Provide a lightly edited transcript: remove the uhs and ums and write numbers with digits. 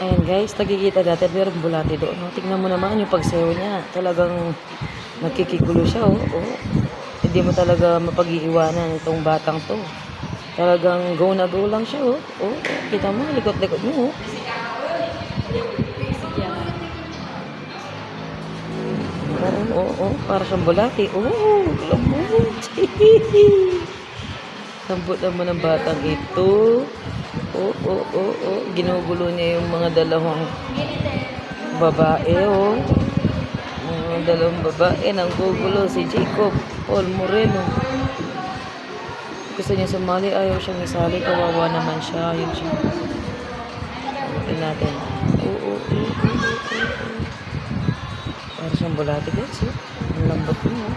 Ayan guys, nakikita natin meron bulati doon. No? Tingnan mo naman yung pagsayaw niya. Talagang nagkikigulo siya. Oh. Oh. Hindi mo talaga mapag-iiwanan itong batang to. Talagang go na go lang siya. Oh. Oh. Kita mo, likot-likot mo. Oh. Oo, oo, para siyang bulati. Oo, lambot. Lambot naman ang batang ito. Oo, oo, oo, oo. Ginugulo niya yung mga dalawang babae, oh. Mga dalawang babae nang gugulo. Si Jacob Paul Moreno. Gusto niya sumali, ayaw siyang isali. Kawawa naman siya. Ayun siya. Tingnan natin. Oo, oo, oo, oo. Para siyang bulati guys, oh. Ang lambot mo, oh.